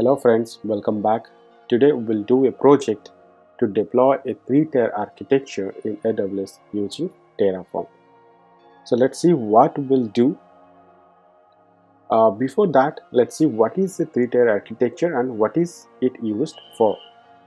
Hello friends, welcome back. Today we will do a project to deploy a 3-tier architecture in AWS using Terraform. So let's see what we'll do. Before that, let's see what is the 3-tier architecture and what is it used for.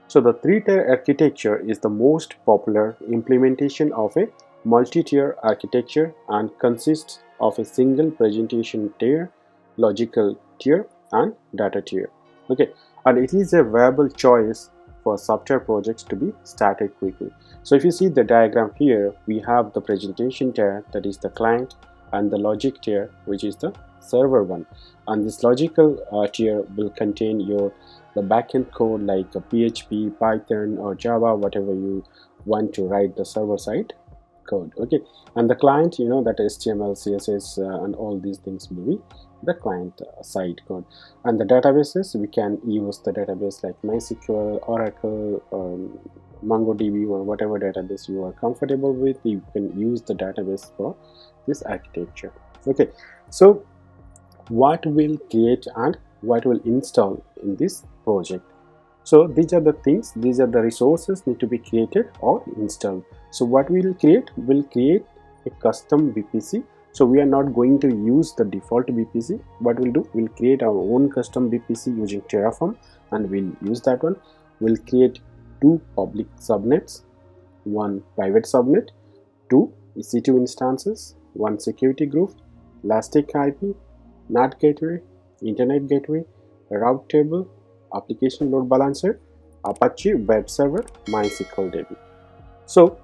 So the 3-tier architecture is the most popular implementation of a multi-tier architecture and consists of a single presentation tier, logical tier and data tier. Okay, and it is a viable choice for software projects to be started quickly. So if you see the diagram here, we have the presentation tier, that is the client, and the logic tier, which is the server one. And this logical tier will contain the backend code like PHP, Python or Java, whatever you want to write the server side code. Okay, and the client, that HTML, CSS and all these things will be the client side code. And the databases, we can use the database like MySQL, Oracle, MongoDB or whatever database you are comfortable with. You can use the database for this architecture. Okay, so what will create and what will install in this project? So these are the things, these are the resources need to be created or installed. So what we will create a custom VPC. So we are not going to use the default VPC. What we'll do, we'll create our own custom VPC using Terraform and we'll use that one. We'll create 2 public subnets, 1 private subnet, 2 EC2 instances, 1 security group, elastic IP, NAT gateway, internet gateway, route table, application load balancer, Apache Webserver, MySQL DB. So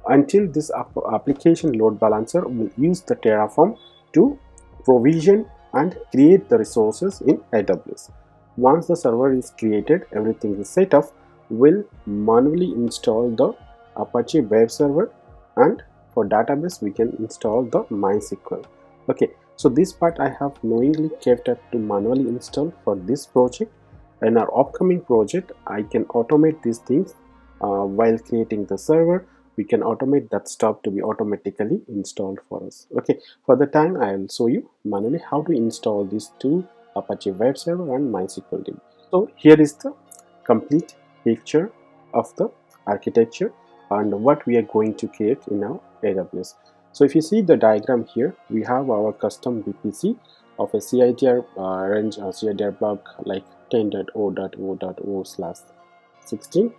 until this application load balancer will use the Terraform to provision and create the resources in AWS. Once the server is created, everything is set up, we'll manually install the Apache Webserver, and for database we can install the MySQL. Okay, so this part I have knowingly kept to manually install for this project. In our upcoming project, I can automate these things while creating the server. We can automate that stuff to be automatically installed for us. Okay, for the time I will show you manually how to install these 2 Apache Webserver and MySQL DB. So here is the complete picture of the architecture and what we are going to create in our AWS. So if you see the diagram here, we have our custom VPC of a CIDR range or CIDR block like 10.0.0.0/16.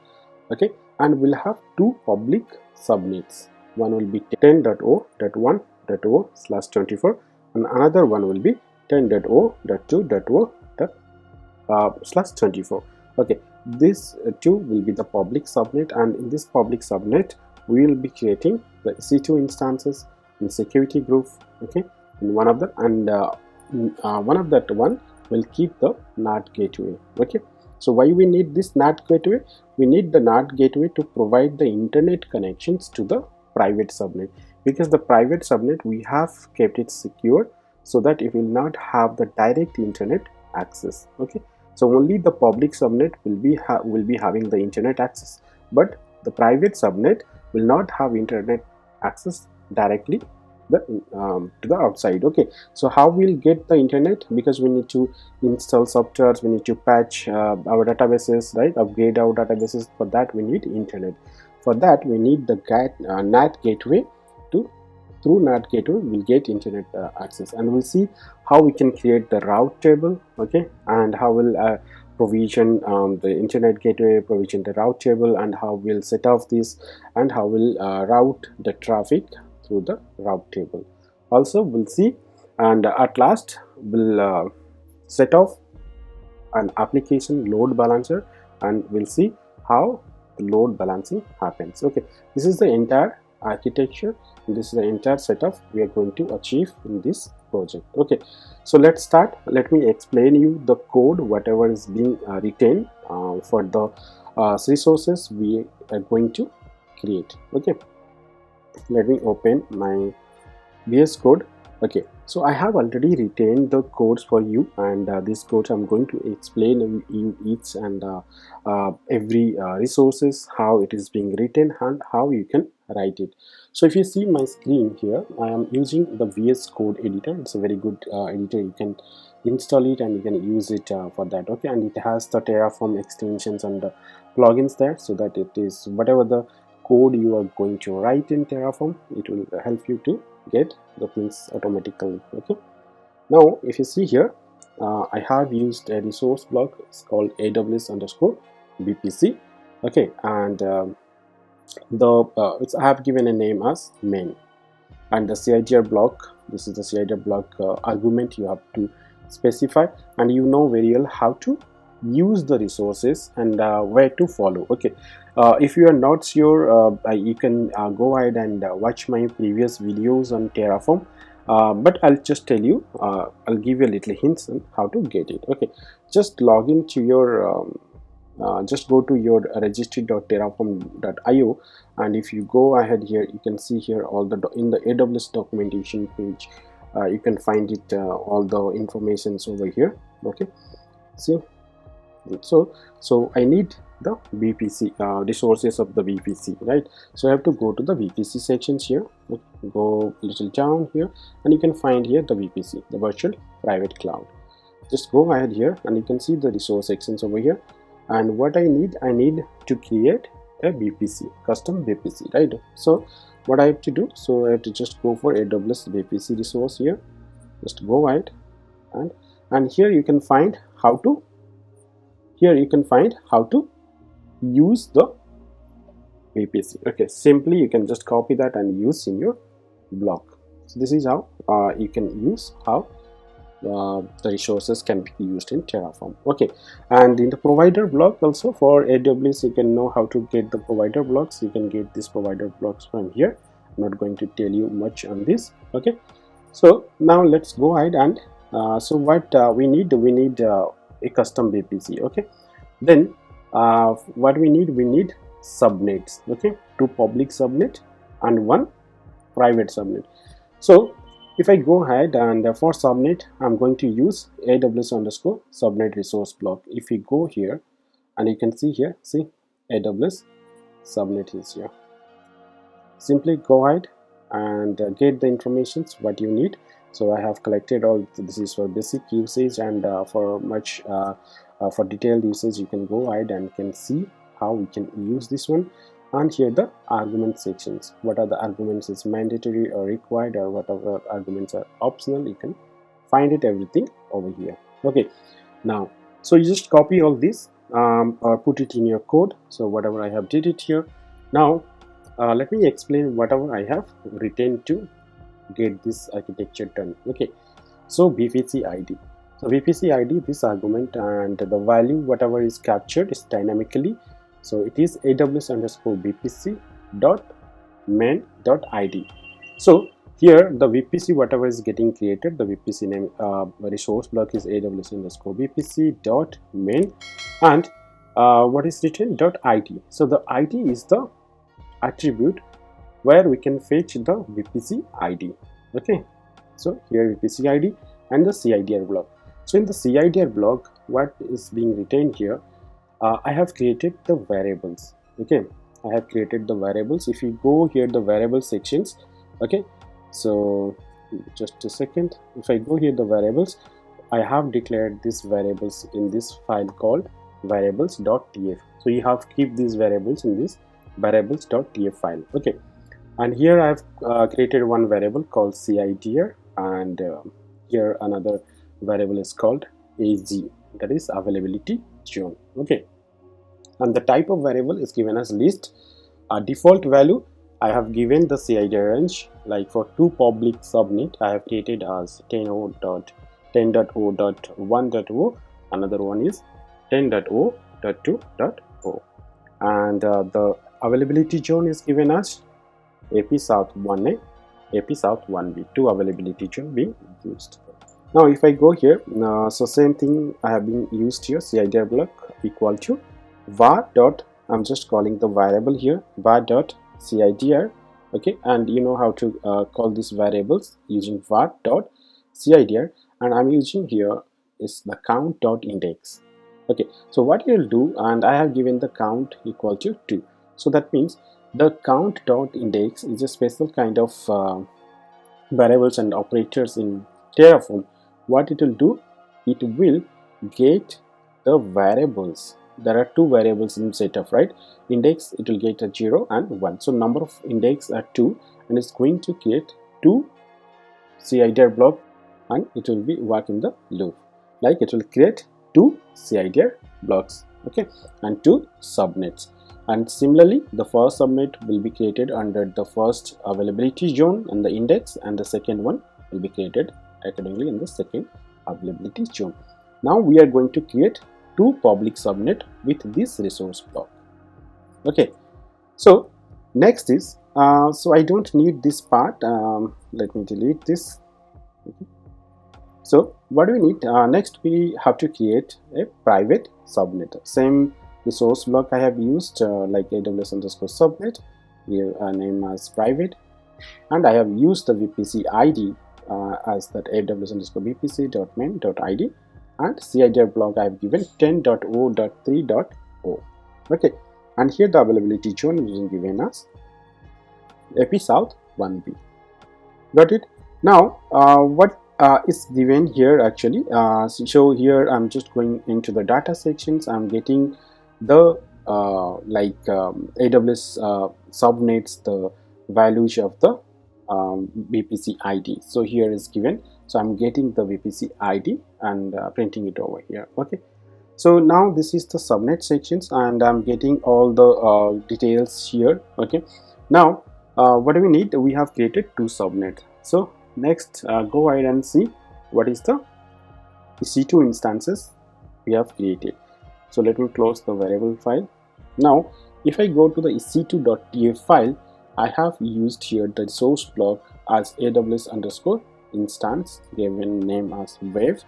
okay, and we'll have 2 public subnets. One will be 10.0.1.0/24 and another one will be 10.0.2.0/24. okay, these 2 will be the public subnet, and in this public subnet we will be creating the EC2 instances in security group. Okay, in one of them, and one of that one will keep the NAT gateway. Okay, so why we need this NAT gateway? We need the NAT gateway to provide the internet connections to the private subnet, because the private subnet we have kept it secure so that it will not have the direct internet access. Okay, so only the public subnet will be having the internet access, but the private subnet will not have internet access directly to the outside. Okay, so how we'll get the internet? Because we need to install softwares, we need to patch our databases, right, upgrade our databases. For that we need internet. For that we need the NAT gateway. Through NAT gateway we'll get internet access, and we'll see how we can create the route table. Okay, and how we'll provision the internet gateway, provision the route table, and how we'll set off this, and how we'll route the traffic through the route table. Also we'll see, and at last we'll set off an application load balancer, and we'll see how the load balancing happens. Okay, this is the entire architecture, this is the entire setup we are going to achieve in this project. Okay, so let's start. Let me explain you the code, whatever is being written for the resources we are going to create. Okay, let me open my VS Code. Okay, so I have already written the codes for you, and this code I'm going to explain you each and every resources, how it is being written and how you can write it. So if you see my screen here, I am using the VS Code editor. It's a very good editor. You can install it and you can use it for that. Okay, and it has the Terraform extensions and the plugins there, so that it is whatever the code you are going to write in Terraform, it will help you to get the things automatically. Okay, now if you see here, I have used a resource block. It's called AWS underscore BPC. Okay, and I have given a name as main, and the CIDR block, this is the CIDR block argument you have to specify, and you know very well how to use the resources and where to follow. Okay, if you are not sure, you can go ahead and watch my previous videos on Terraform, but I'll just tell you, I'll give you a little hints on how to get it. Okay, just log into your just go to your registry.terraform.io, and if you go ahead here, you can see here all the in the AWS documentation page, you can find it all the informations over here. Okay, see, so I need the VPC resources of the VPC, right? So I have to go to the VPC sections here. Okay, go a little down here, and you can find here the VPC, the virtual private cloud. Just go ahead here, and you can see the resource sections over here. And what I need to create a VPC, custom VPC, right? So what I have to do, so I have to just go for AWS VPC resource here. Just go ahead, and here you can find how to use the VPC. Okay, simply you can just copy that and use in your block. So this is how you can use how the resources can be used in Terraform. Okay, and in the provider block also for AWS, you can know how to get the provider blocks. You can get these provider blocks from here. I'm not going to tell you much on this. Okay, so now let's go ahead and so what we need a custom VPC. Okay, then what we need subnets. Okay, 2 public subnet and 1 private subnet. So if I go ahead and for subnet, I'm going to use AWS underscore subnet resource block. If we go here, and you can see here, see AWS subnet is here. Simply go ahead and get the informations what you need. So I have collected all this is for basic usage, and for much for detailed usage, you can go ahead and can see how we can use this one. And here the argument sections, what are the arguments is mandatory or required, or what other arguments are optional. You can find it everything over here. Okay, now so you just copy all this or put it in your code. So whatever I have did it here. Now let me explain whatever I have written to get this architecture done. Okay, so VPC ID. So VPC ID, this argument, and the value whatever is captured is dynamically. So it is AWS underscore VPC dot main dot ID. So here the VPC whatever is getting created, the VPC name resource block is AWS underscore VPC dot main, and what is written dot ID. So the ID is the attribute where we can fetch the VPC ID. Okay, so here VPC ID and the CIDR block. So in the CIDR block, what is being retained here, I have created the variables. Okay, I have created the variables. If you go here the variable sections, okay, so just a second, if I go here the variables, I have declared these variables in this file called variables.tf. so you have to keep these variables in this variables.tf file. Okay, and here I have created one variable called CIDR, and here another variable is called AZ, that is availability zone. Okay, and the type of variable is given as list. Default value I have given the CIDR range, like for 2 public subnet I have created as 10.0.1.0, another one is 10.0.2.0, and the availability zone is given as AP South 1A, AP South 1B, 2 availability zone being used. Now if I go here, so same thing I have been used here, CIDR block equal to var dot, I'm just calling the variable here var dot CIDR. Okay, and you know how to call these variables using var dot CIDR, and I'm using here is the count dot index. Okay, so what you'll do, and I have given the count equal to 2, so that means the count dot index is a special kind of variables and operators in Terraform. What it will do, it will get the variables. There are two variables in setup, right? Index, it will get a 0 and 1. So number of index are 2, and it's going to create 2 CIDR block, and it will be work in the loop. Like it will create 2 CIDR blocks, okay, and 2 subnets. And similarly, the first subnet will be created under the first availability zone and the index, and the second one will be created accordingly in the second availability zone. Now we are going to create 2 public subnet with this resource block. Okay, so next is so I don't need this part. Let me delete this. Okay. So what do we need? Next we have to create a private subnet. Same resource block I have used, like AWS underscore subnet, here name as private, and I have used the VPC ID as that AWS underscore vpc.main.id, and CIDR block I have given 10.0.3.0. okay, and here the availability zone is given as AP South 1B. Got it? Now what is given here actually, so here I'm just going into the data sections. I'm getting the AWS subnets, the values of the VPC ID. So here is given, so I'm getting the VPC ID and printing it over here. Okay, so now this is the subnet sections, and I'm getting all the details here. Okay, now what do we need? We have created 2 subnets. So next go ahead and see what is the EC2 instances we have created. So let me close the variable file. Now if I go to the ec2.tf file, I have used here the source block as AWS underscore instance, given name as wave,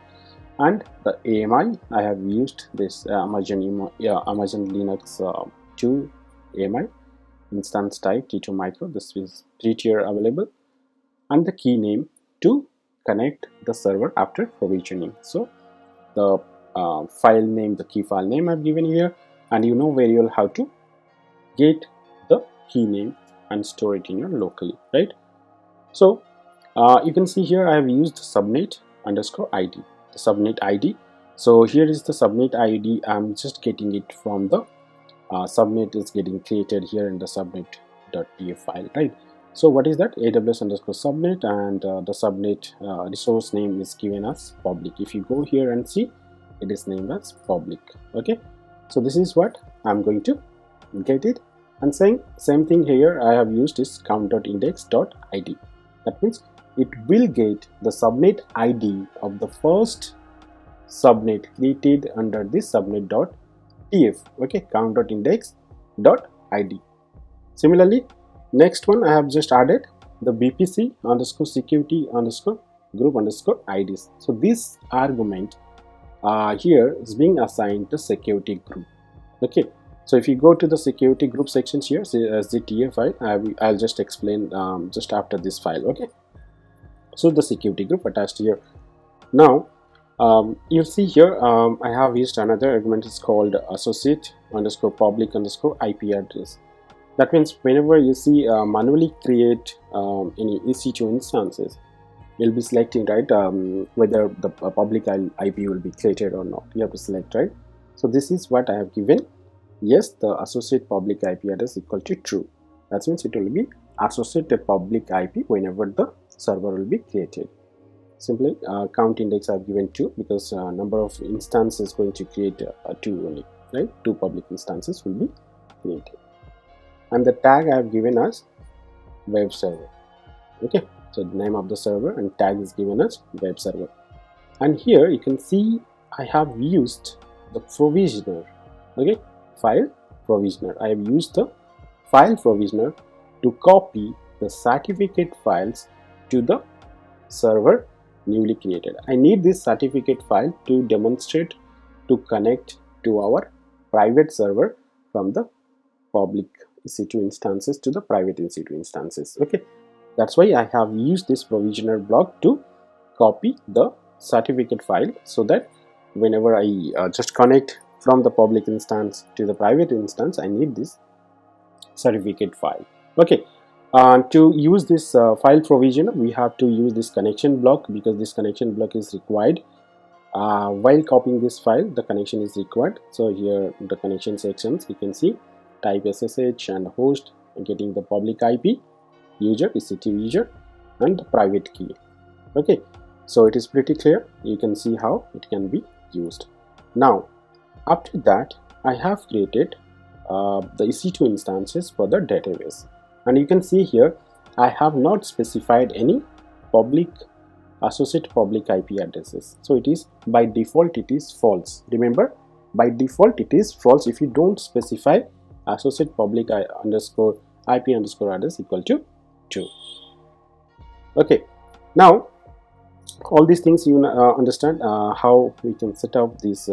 and the AMI I have used this Amazon Linux 2 AMI instance type T2 micro. This is 3-tier available, and the key name to connect the server after provisioning. So the file name, the key file name I've given here, and you know very well how to get the key name and store it in your locally, right? So you can see here I have used subnet underscore ID, the subnet ID. So here is the subnet ID. I'm just getting it from the subnet is getting created here in the subnet.tf file, right? So what is that? AWS underscore subnet, and the subnet resource name is given as public. If you go here and see, it is named as public. Okay, so this is what I'm going to get it, and saying same thing here I have used is count.index.id. That means it will get the subnet ID of the first subnet created under this subnet.tf. okay, count.index.id. Similarly, next one I have just added the VPC underscore security underscore group underscore IDs. So this argument here is being assigned to security group. Okay, so if you go to the security group sections here, see as the TF file, I'll just explain just after this file. Okay, so the security group attached here. Now you'll see here I have used another argument. It's called associate underscore public underscore IP address. That means whenever you see manually create any EC2 instances, you'll be selecting, right, whether the public IP will be created or not. You have to select, right? So this is what I have given. Yes, the associate public IP address equal to true. That means it will be associated public IP whenever the server will be created. Simply count index I have given 2 because number of instances going to create 2 only, right? 2 public instances will be created. And the tag I have given as web server. Okay, so the name of the server and tag is given as web server. And here you can see I have used the provisioner. Okay, file provisioner. I have used the file provisioner to copy the certificate files to the server newly created. I need this certificate file to demonstrate to connect to our private server from the public EC2 instances to the private EC2 instances. Okay, that's why I have used this provisioner block to copy the certificate file, so that whenever I just connect from the public instance to the private instance, I need this certificate file. Okay, to use this file provisioner, we have to use this connection block, because this connection block is required While copying this file, the connection is required. So here the connection sections, you can see type SSH and host, getting the public IP, user, EC2 user, and the private key. Okay, so it is pretty clear. You can see how it can be used. Now, after that, I have created the EC2 instances for the database, and you can see here I have not specified any public associate public IP addresses. So it is by default it is false. Remember, by default it is false if you don't specify associate public underscore IP underscore address equal to 2. Okay, now all these things you understand how we can set up these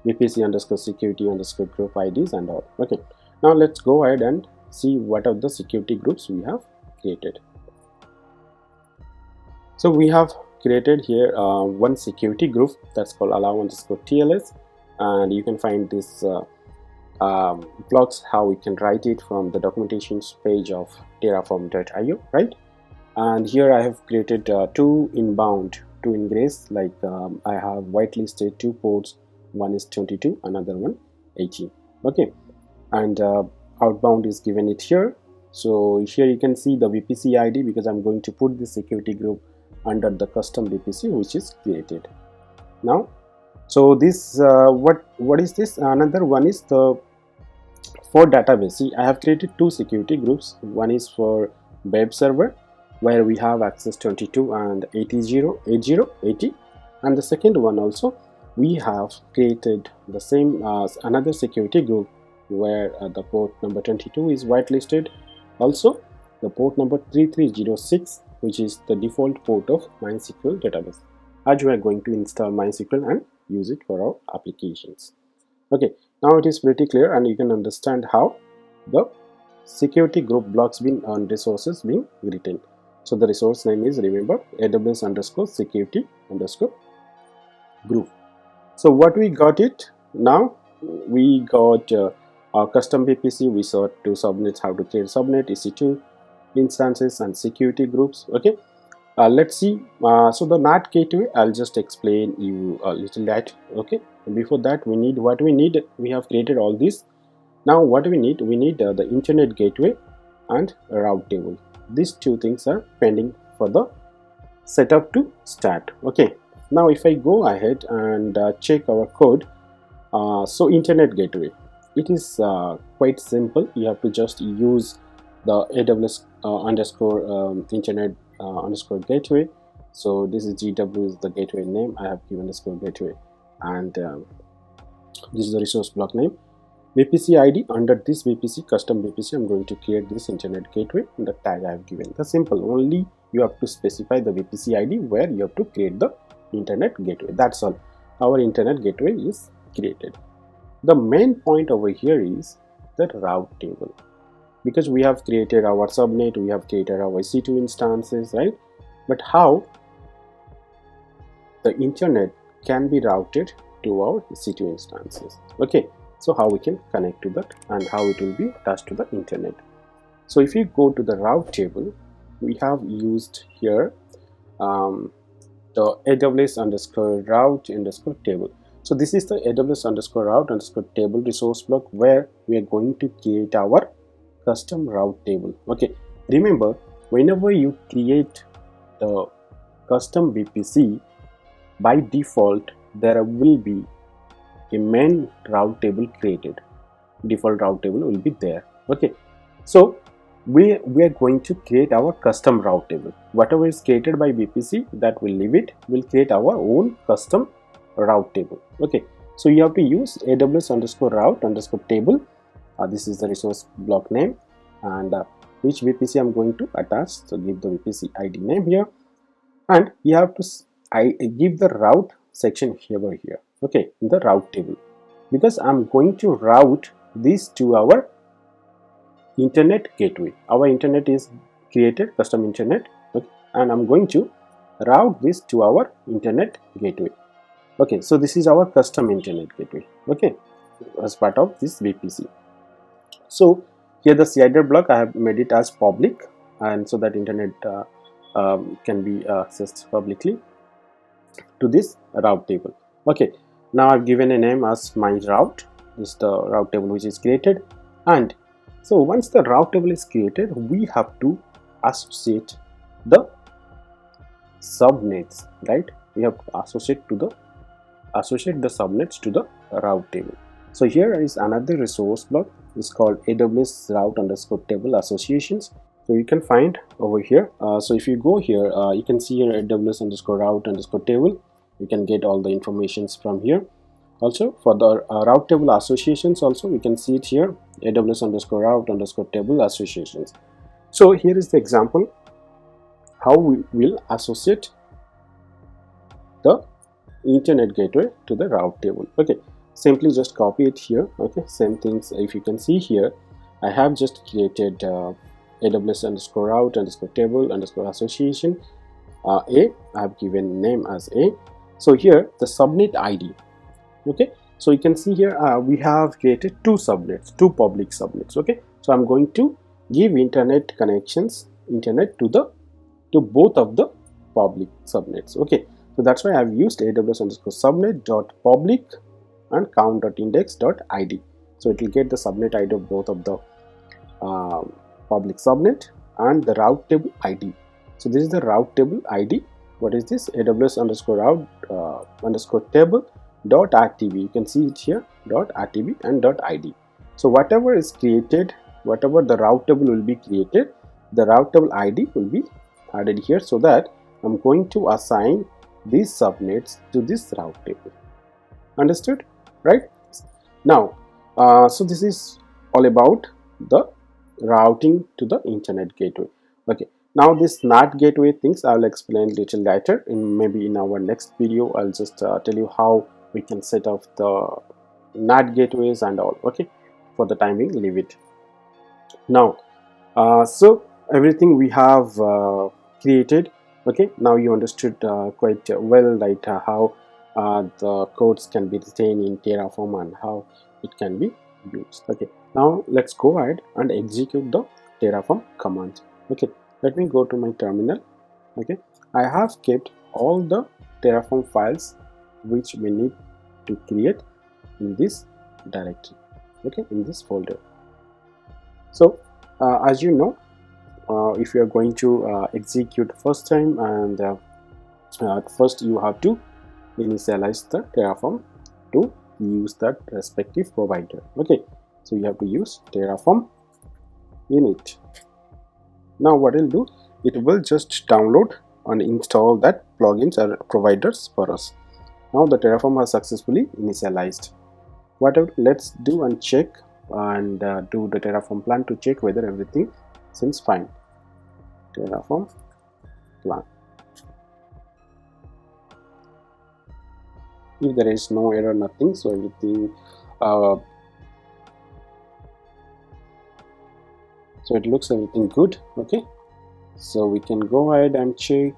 VPC underscore security underscore group IDs and all. Okay, now let's go ahead and see what are the security groups we have created. So we have created here one security group that's called allow underscore TLS, and you can find this blocks how we can write it from the documentation page of terraform.io, right? And here I have created two inbound, two ingress, like I have whitelisted 2 ports, one is 22, another one 18. Okay, and outbound is given it here. So here you can see the VPC ID, because I'm going to put the security group under the custom VPC which is created now. So this what is this? Another one is the for database. See, I have created 2 security groups. One is for web server, where we have access 22 and 80, and the second one also we have created the same another security group where the port number 22 is whitelisted, also the port number 3306, which is the default port of MySQL database, as we are going to install MySQL and use it for our applications. Okay, now it is pretty clear, and you can understand how the security group blocks being on resources being written. So the resource name is, remember, AWS underscore security underscore group. So what we got it now, we got our custom VPC. We saw 2 subnets, how to create subnet, EC2 instances, and security groups. Okay, let's see. So the NAT gateway, I'll just explain you a little that. Okay, before that we need what we need. We have created all this. Now what we need the internet gateway and route table. These 2 things are pending for the setup to start. Okay, now if I go ahead and check our code, so internet gateway, it is quite simple. You have to just use the AWS underscore internet underscore gateway. So this is GW is the gateway name. I have given underscore gateway, and this is the resource block name. VPC ID, under this VPC, custom VPC, I'm going to create this internet gateway, and the tag I have given. The simple, only you have to specify the VPC ID where you have to create the internet gateway. That's all. Our internet gateway is created. The main point over here is the route table, because we have created our subnet, we have created our EC2 instances, right? But how the internet can be routed to our EC2 instances? Okay, so how we can connect to that and how it will be attached to the internet. So if you go to the route table, we have used here the AWS underscore route underscore table. So this is the AWS underscore route underscore table resource block, where we are going to create our custom route table. Okay, remember, whenever you create the custom VPC, by default there will be a main route table created. Default route table will be there. Okay, so we are going to create our custom route table. Whatever is created by VPC, that will leave it. We'll create our own custom route table. Okay, so you have to use AWS underscore route underscore table. This is the resource block name, and which VPC I'm going to attach. So give the VPC ID name here, and you have to give the route section here. Okay, in the route table, because I'm going to route this to our internet gateway. Our internet is created, custom internet, okay, and I'm going to route this to our internet gateway. Okay, so this is our custom internet gateway, okay, as part of this VPC. So here the CIDR block, I have made it as public, and so that internet can be accessed publicly to this route table. Okay, now I've given a name as my route. This is the route table which is created, and so once the route table is created, we have to associate the subnets, right? We have to associate the subnets to the route table. So here is another resource block. It's called AWS route underscore table associations. So you can find over here. So if you go here, you can see here AWS underscore route underscore table. You can get all the informations from here. Also for the route table associations, also we can see it here, AWS underscore route underscore table associations. So here is the example how we will associate the internet gateway to the route table. Okay, simply just copy it here. Okay, same things. If you can see here, I have just created AWS underscore route underscore table underscore association A. I have given name as A. So here the subnet ID. Okay, so you can see here we have created two subnets, two public subnets. Okay, so I'm going to give internet connections, internet to both of the public subnets. Okay, so that's why I've used AWS underscore subnet dot public and count dot index dot id. So it will get the subnet ID of both of the public subnet and the route table ID. So this is the route table ID. What is this? AWS underscore route underscore table dot rtb. You can see it here, dot rtb and dot id. So whatever is created, whatever the route table will be created, the route table ID will be added here, so that I'm going to assign these subnets to this route table. Understood, right? Now so this is all about the routing to the internet gateway. Okay, now this NAT gateway things I will explain little later, in maybe in our next video. I'll just tell you how we can set up the NAT gateways and all. Okay, for the time being, leave it. Now so everything we have created. Okay, now you understood quite well, right, how the codes can be retained in Terraform and how it can be used. Okay, now let's go ahead and execute the Terraform command. Okay, let me go to my terminal. Okay, I have kept all the Terraform files which we need to create in this directory. Okay, in this folder. So as you know, if you are going to execute first time, and first you have to initialize the Terraform to use that respective provider. Okay, so you have to use Terraform init. Now what it will do, it will just download and install that plugins or providers for us. Now the Terraform has successfully initialized. Whatever, let's do and check and do the Terraform plan to check whether everything seems fine. Terraform plan. If there is no error, nothing, so everything so it looks everything good. Okay, so we can go ahead and check.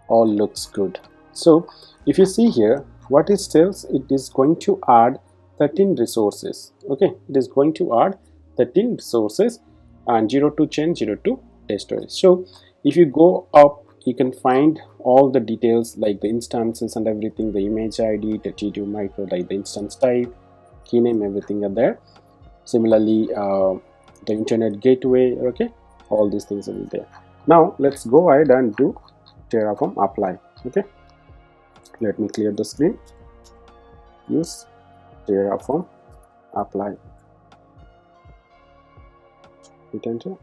All looks good. So if you see here, what it tells, it is going to add 13 resources. Okay, it is going to add 13 resources and 0 to change, 0 to destroy. So if you go up, you can find all the details like the instances and everything, the image ID, the T2 micro, like the instance type, key name, everything are there. Similarly the internet gateway. Okay, all these things will be there. Now let's go ahead and do Terraform apply. Okay, let me clear the screen. Use Terraform apply. Hit enter.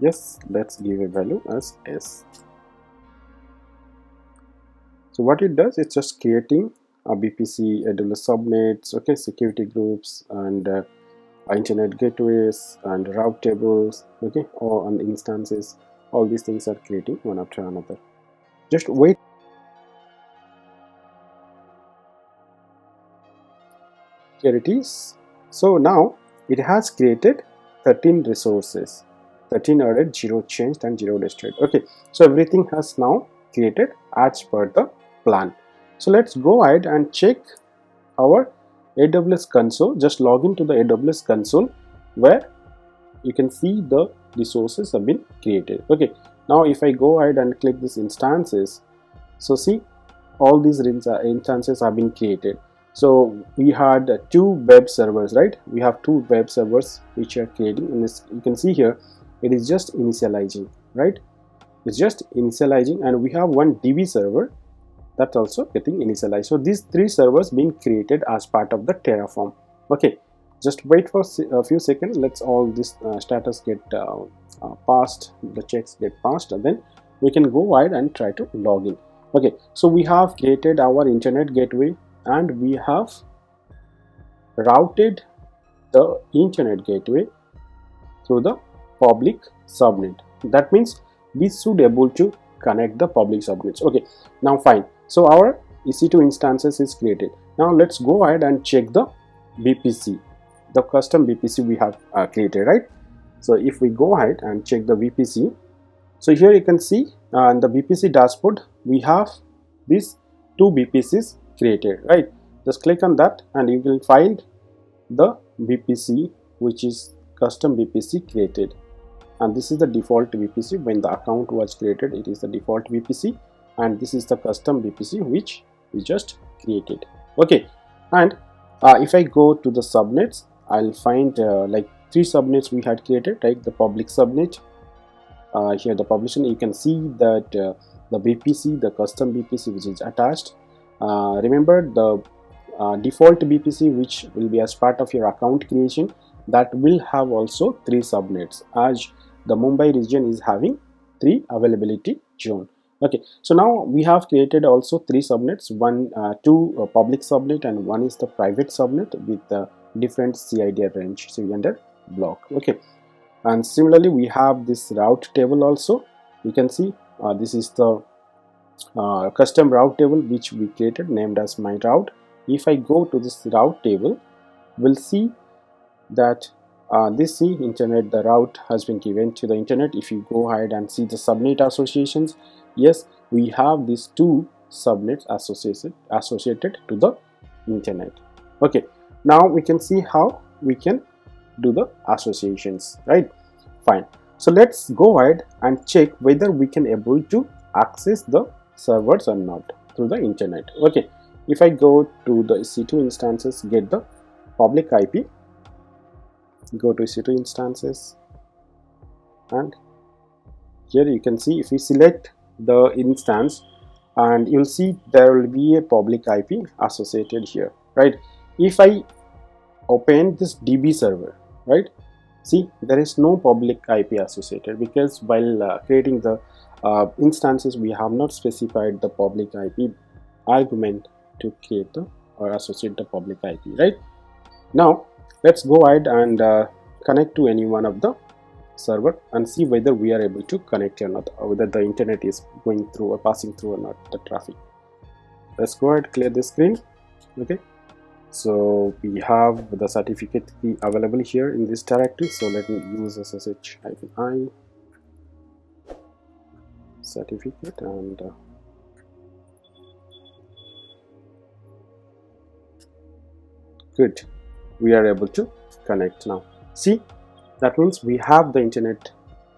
Yes, let's give a value as S. So what it does, it's just creating a BPC, AWS subnets, okay, security groups, and internet gateways and route tables, okay, or on instances. All these things are creating one after another. Just wait. Here it is. So now it has created 13 resources. 13 added, 0 changed, and 0 destroyed. Okay, so everything has now created as per the plan. So let's go ahead and check our AWS console. Just log into the AWS console where you can see the resources have been created. Okay, Now if I go ahead and click this instances, so see, all these instances have been created. So we had two web servers, right? We have two web servers which are creating, and this, you can see here, it is just initializing, right? It's just initializing, and we have one DB server that's also getting initialized. So these three servers being created as part of the Terraform. Okay, just wait for a few seconds. Let's all this status get passed, the checks get passed, and then we can go ahead and try to log in. Okay, so we have created our internet gateway, and we have routed the internet gateway through the public subnet. That means we should able to connect the public subnets. Okay, now fine. So our EC2 instances is created. Now let's go ahead and check the VPC, the custom VPC we have created, right? So if we go ahead and check the VPC, so here you can see in the VPC dashboard we have these two VPCs created, right? Just click on that and you will find the VPC which is custom VPC created, and this is the default VPC. When the account was created, it is the default VPC, and this is the custom VPC which we just created. Okay, and if I go to the subnets, I'll find like three subnets we had created, right? The public subnet, here the publisher, you can see that the VPC, the custom VPC which is attached. Remember the default VPC which will be as part of your account creation, that will have also three subnets, as the Mumbai region is having 3 availability zone. Okay, so now we have created also 3 subnets, two public subnet and one is the private subnet with different CIDR range, cylinder block. Okay, and similarly we have this route table also. You can see this is the custom route table which we created, named as my route. If I go to this route table, we'll see that this internet, the route has been given to the internet. If you go ahead and see the subnet associations, yes, we have these 2 subnets associated to the internet. Okay, now we can see how we can do the associations, right? Fine. So let's go ahead and check whether we can able to access the servers or not through the internet. Okay, if I go to the EC2 instances, get the public IP, go to EC2 instances, and here you can see, if we select the instance, and you'll see there will be a public IP associated here, right? If I open this DB server, right, see there is no public IP associated, because while creating the instances we have not specified the public IP argument to create the or associate the public IP, right? Now let's go ahead and connect to any one of the server and see whether we are able to connect or not, or whether the internet is going through or passing through or not the traffic. Let's go ahead, clear the screen. Okay, so we have the certificate key available here in this directory. So let me use SSH-i certificate, and good, we are able to connect now. See, that means we have the internet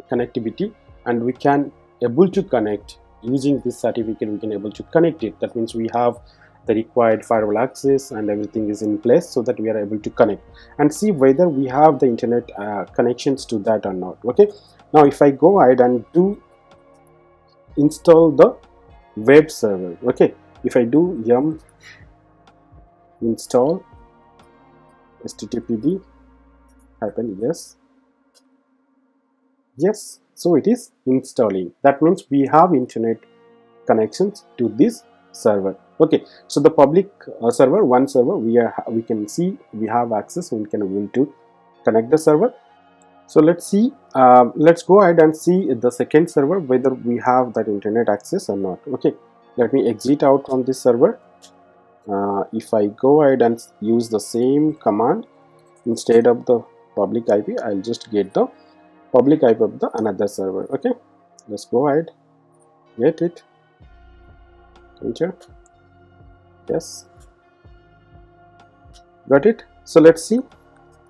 connectivity and we can able to connect using this certificate. We can able to connect it. That means we have the required firewall access and everything is in place, so that we are able to connect and see whether we have the internet connections to that or not. Okay, now if I go ahead and do install the web server, okay, if I do yum install httpd yes, so it is installing. That means we have internet connections to this server. Okay, so the public server, one server, we can see we have access, we can able to connect the server. So let's see, let's go ahead and see the second server whether we have that internet access or not. Okay, let me exit out from this server. If I go ahead and use the same command, instead of the public IP, I'll just get the public IP of the another server. Okay, let's go ahead, get it, enter, yes, got it. So let's see,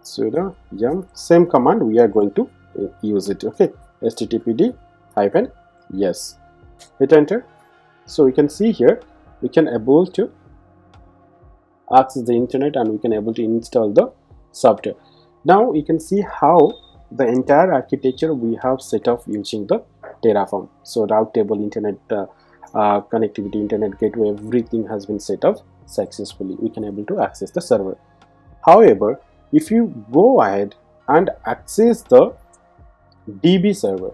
sudo yum, same command we are going to use it. Okay, httpd Yes, hit enter. So we can see here we can able to access the internet and we can able to install the software. Now you can see how the entire architecture we have set up using the Terraform. So route table, internet connectivity, internet gateway, everything has been set up successfully. We can able to access the server. However, if you go ahead and access the DB server,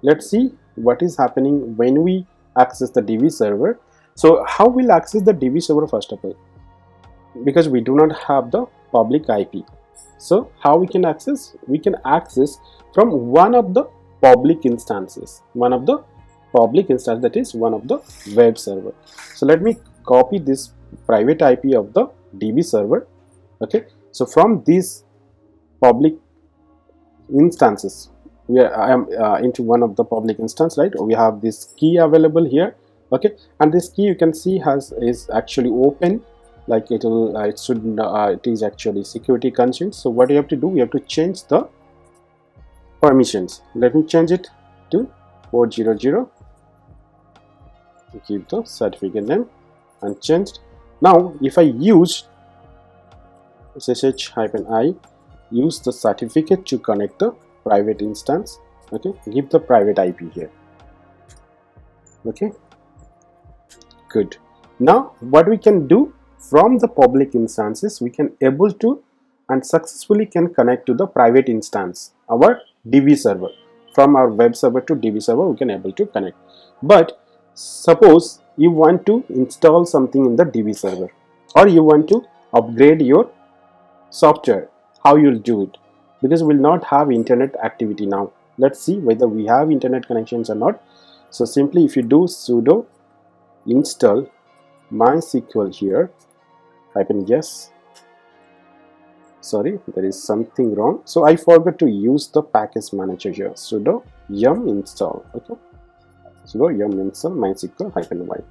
let's see what is happening when we access the DB server. So how we'll access the DB server first of all, because we do not have the public IP. So how we can access? We can access from one of the public instances, that is one of the web server. So let me copy this private IP of the DB server. Okay, so from these public instances, I am into one of the public instance, right? We have this key available here. Okay, and this key you can see is actually open, like it is actually security constrained. So what you have to do, you have to change the permissions. Let me change it to 400. Keep the certificate name and changed. Now if I use ssh-i, use the certificate to connect the private instance. Okay, give the private IP here. Okay, good. Now what we can do, from the public instances we can able to and successfully can connect to the private instance, our DB server. From our web server to DB server we can able to connect. But suppose you want to install something in the DB server, or you want to upgrade your software, how you'll do it? Because we'll not have internet activity now. Let's see whether we have internet connections or not. So simply if you do sudo install MySQL here, type in yes. Sorry, there is something wrong. So I forgot to use the package manager here. Sudo yum install. Okay, sudo yum install MySQL -y.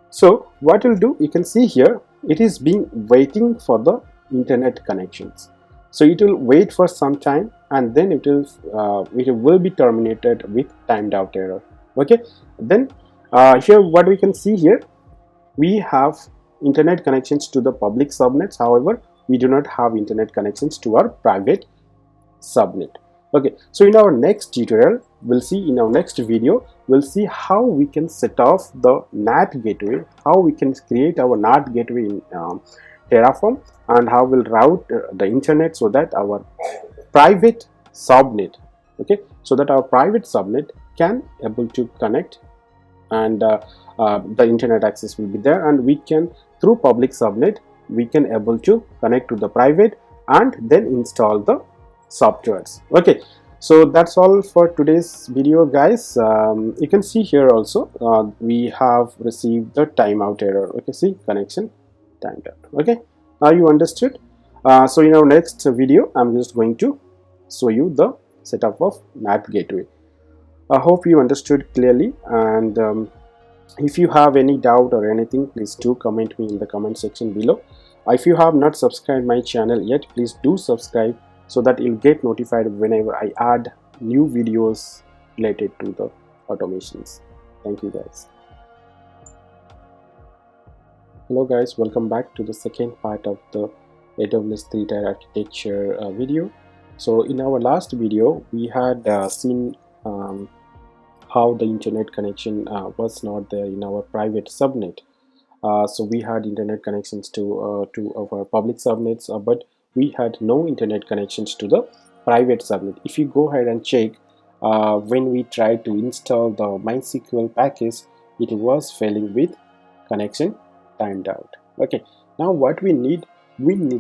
So what we'll do, you can see here it is being waiting for the internet connections. So it will wait for some time and then it will be terminated with timed out error. Okay, then here what we can see here, we have internet connections to the public subnets. However, we do not have internet connections to our private subnet. Okay, so in our next tutorial, in our next video, we'll see how we can set off the NAT gateway, how we can create our NAT gateway in Terraform, and how we'll route the internet so that our private subnet, okay, so that our private subnet can able to connect, and the internet access will be there, and we can, through public subnet, we can able to connect to the private and then install the softwares. Okay, so that's all for today's video, guys. You can see here also we have received the timeout error. Okay, see, connection timed out. Okay, now you understood. So in our next video, I'm just going to show you the setup of NAT gateway. I hope you understood clearly, and if you have any doubt or anything, please do comment me in the comment section below. If you have not subscribed my channel yet, please do subscribe so that you'll get notified whenever I add new videos related to the automations. Thank you, guys. Hello guys, welcome back to the second part of the AWS 3-tier architecture video. So in our last video, we had seen how the internet connection was not there in our private subnet. So we had internet connections to our public subnets, but we had no internet connections to the private subnet. If you go ahead and check, when we tried to install the MySQL package, it was failing with connection timed out. Okay, now what we need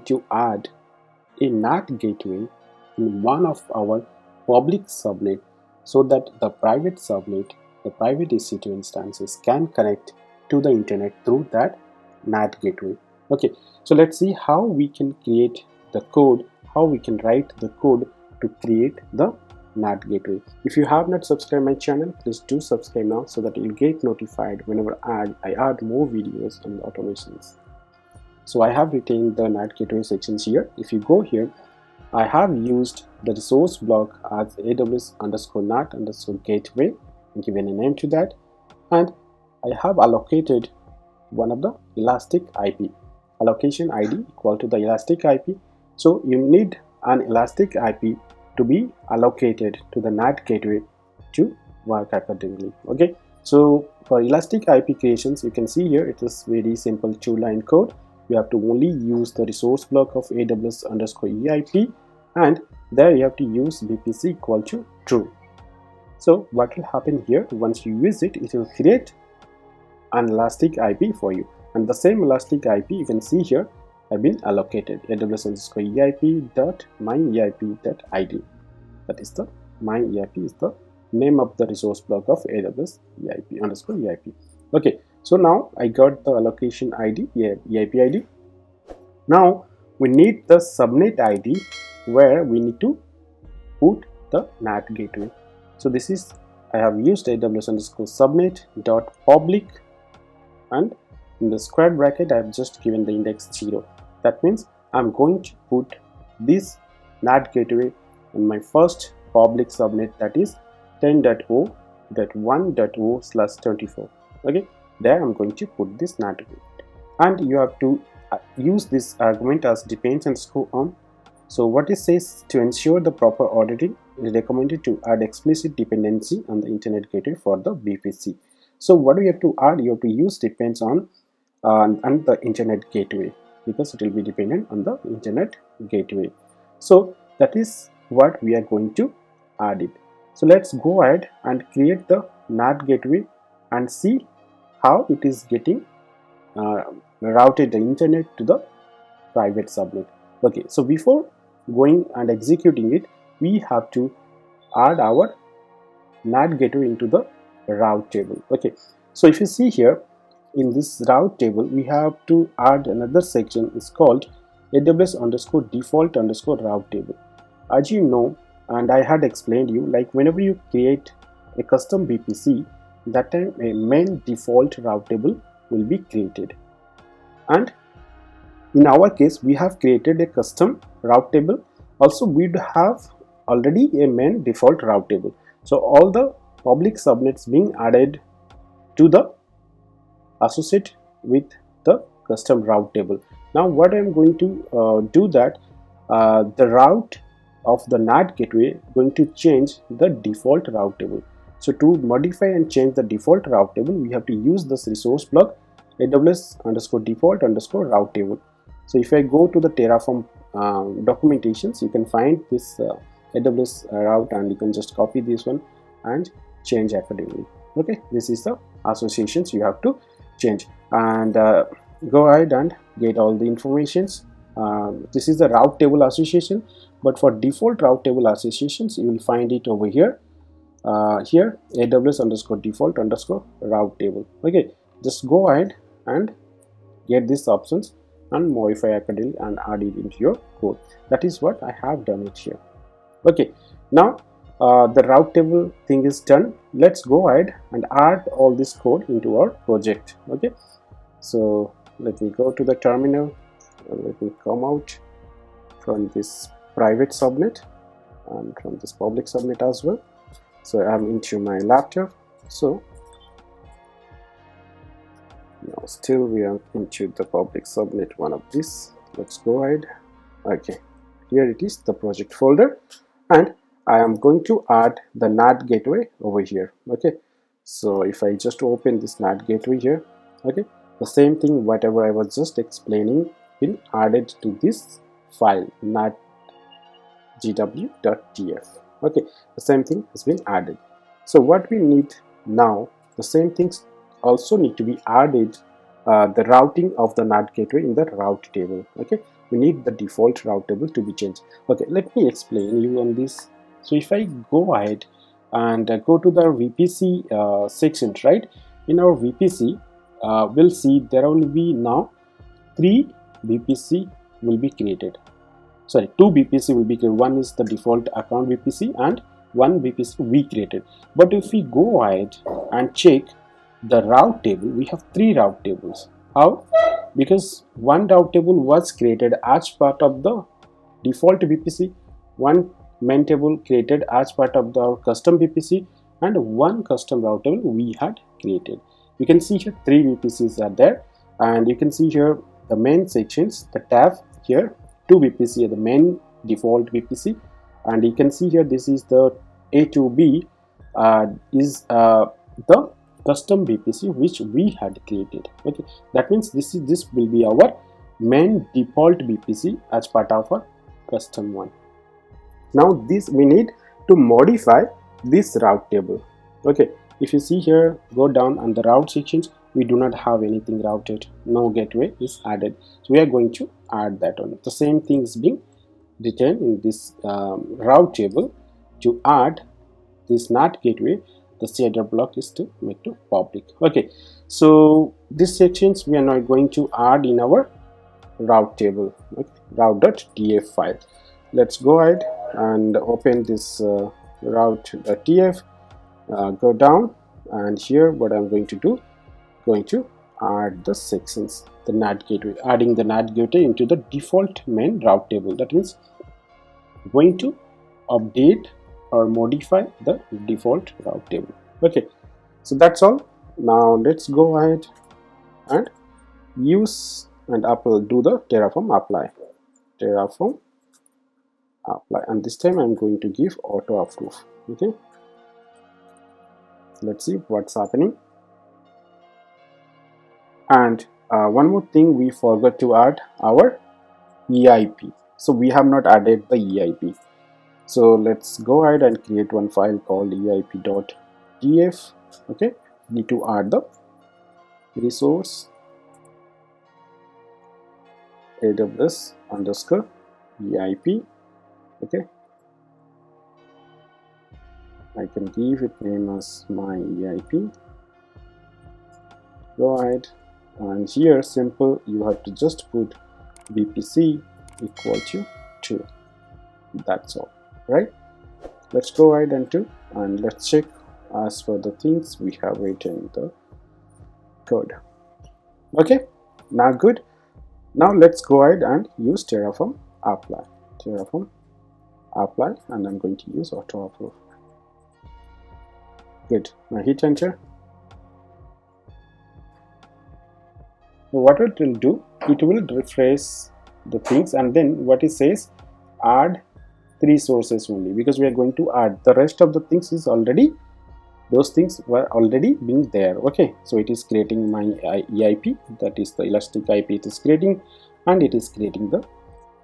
to add a NAT gateway in one of our public subnet, so that the private subnet, the private EC2 instances, can connect to the internet through that NAT gateway. Okay, so let's see how we can create the code, how we can write the code to create the NAT gateway. If you have not subscribed my channel, please do subscribe now so that you'll get notified whenever I add more videos on the automations. So I have retained the NAT gateway sections here. If you go here, I have used the resource block as AWS_NAT_gateway given a name to that, and I have allocated one of the elastic IP, allocation ID equal to the elastic IP. So you need an elastic IP to be allocated to the NAT gateway to work accordingly. Okay, so for elastic IP creations, you can see here it is very simple 2-line code. You have to only use the resource block of AWS_EIP, and there you have to use VPC equal to true. So what will happen here, once you use it, it will create an elastic IP for you, and the same elastic IP you can see here have been allocated AWS_EIP.myeip.id. that is the myeip is the name of the resource block of AWS EIP_EIP. Okay, so now I got the allocation ID, EIP ID. Now we need the subnet ID where we need to put the NAT gateway. So this is, I have used AWS_subnet.public, and in the square bracket I have just given the index 0. That means I'm going to put this NAT gateway in my first public subnet, that is 10.0.1.0/24. okay, there I'm going to put this NAT gateway, and you have to use this argument as depends_on. So what it says, to ensure the proper auditing, it is recommended to add explicit dependency on the internet gateway for the VPC. So what do you have to add? You have to use depends on and the internet gateway, because it will be dependent on the internet gateway. So that is what we are going to add it. So let's go ahead and create the NAT gateway and see how it is getting routed the internet to the private subnet. Okay, so before going and executing it, we have to add our NAT gateway into the route table. Okay, so if you see here in this route table, we have to add another section. It's called AWS_default_route table. As you know, and I had explained you, like whenever you create a custom VPC, that time a main default route table will be created, and in our case we have created a custom route table. Also we have already a main default route table, so all the public subnets being added to the associate with the custom route table. Now what I am going to do that the route of the NAT gateway going to change the default route table. So to modify and change the default route table, we have to use this resource block AWS_default_route table. So if I go to the Terraform documentations, you can find this AWS route, and you can just copy this one and change accordingly. Okay, this is the associations you have to change, and go ahead and get all the informations. This is the route table association, but for default route table associations you will find it over here. Here AWS_default_route table. Okay, just go ahead and get these options and modify accordingly and add it into your code. That is what I have done it here. Okay, now the route table thing is done. Let's go ahead and add all this code into our project. Okay, so let me go to the terminal. Let me come out from this private subnet and from this public subnet as well. So I'm into my laptop. So now still we are into the public subnet one of this. Let's go ahead. Okay, here it is, the project folder, and I am going to add the NAT gateway over here. Okay, so if I just open this NAT gateway here, okay, the same thing whatever I was just explaining been added to this file natgw.tf. okay, the same thing has been added. So what we need now, the same things also need to be added, the routing of the NAT gateway in the route table. Okay, we need the default route table to be changed. Okay, let me explain you on this. So if I go ahead and go to the VPC section, right, in our VPC we'll see there will be now 3 VPC will be created. Sorry, 2 VPC will be created. One is the default account VPC and one VPC we created. But if we go ahead and check the route table, we have 3 route tables. How? Because one route table was created as part of the default VPC, one main table created as part of our custom VPC, and one custom route table we had created. You can see here 3 VPCs are there, and you can see here the main sections, the tab here, 2 VPC are the main default VPC, and you can see here this is the A2B is the custom VPC which we had created. Okay, that means this will be our main default VPC as part of our custom one. Now this we need to modify this route table. Okay, if you see here, go down on the route sections, we do not have anything routed, no gateway is added, so we are going to add that on. The same thing is being written in this route table. To add this NAT gateway, the shader block is to make to public. Okay, so these sections we are now going to add in our route table. Okay, route.tf file. Let's go ahead and open this route.tf, go down, and here what I'm going to do, going to add the sections, the NAT gateway, adding the NAT gateway into the default main route table. That means going to update or modify the default route table. Okay, so that's all. Now let's go ahead and use and do the Terraform apply. Terraform apply, and this time I'm going to give auto approve. Okay, let's see what's happening. And one more thing, we forgot to add our EIP. So we have not added the EIP. So let's go ahead and create one file called eip.tf. Okay, need to add the resource AWS underscore EIP. Okay, I can give it name as my EIP. Go ahead, and here simple, you have to just put VPC equal to 2. That's all, right? Let's go ahead and let's check as for the things we have written in the code. Okay, now good. Now let's go ahead and use Terraform apply. Terraform apply, and I'm going to use auto approve. Good. Now hit enter. So what it will do, it will refresh the things, and then what it says, add 3 sources only, because we are going to add the rest of the things is already, those things were already being there. Okay, so it is creating my EIP, that is the elastic IP it is creating, and it is creating the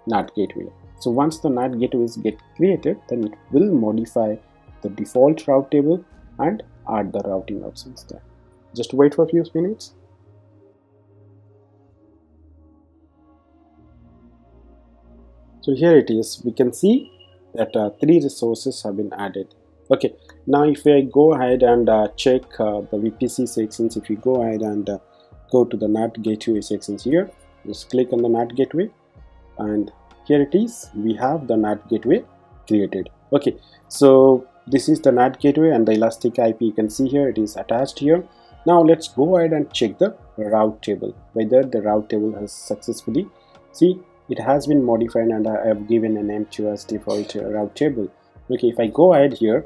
NAT gateway. So once the NAT gateways get created, then it will modify the default route table and add the routing options there. Just wait for a few minutes. So here it is, we can see that 3 resources have been added. Okay, now if I go ahead and check the VPC sections, if you go ahead and go to the NAT gateway sections here, just click on the NAT gateway, and here it is, we have the NAT gateway created. Okay, so this is the NAT gateway, and the elastic IP you can see here, it is attached here. Now let's go ahead and check the route table, whether the route table has successfully, see, it has been modified, and I have given a name to as default route table. Okay, if I go ahead here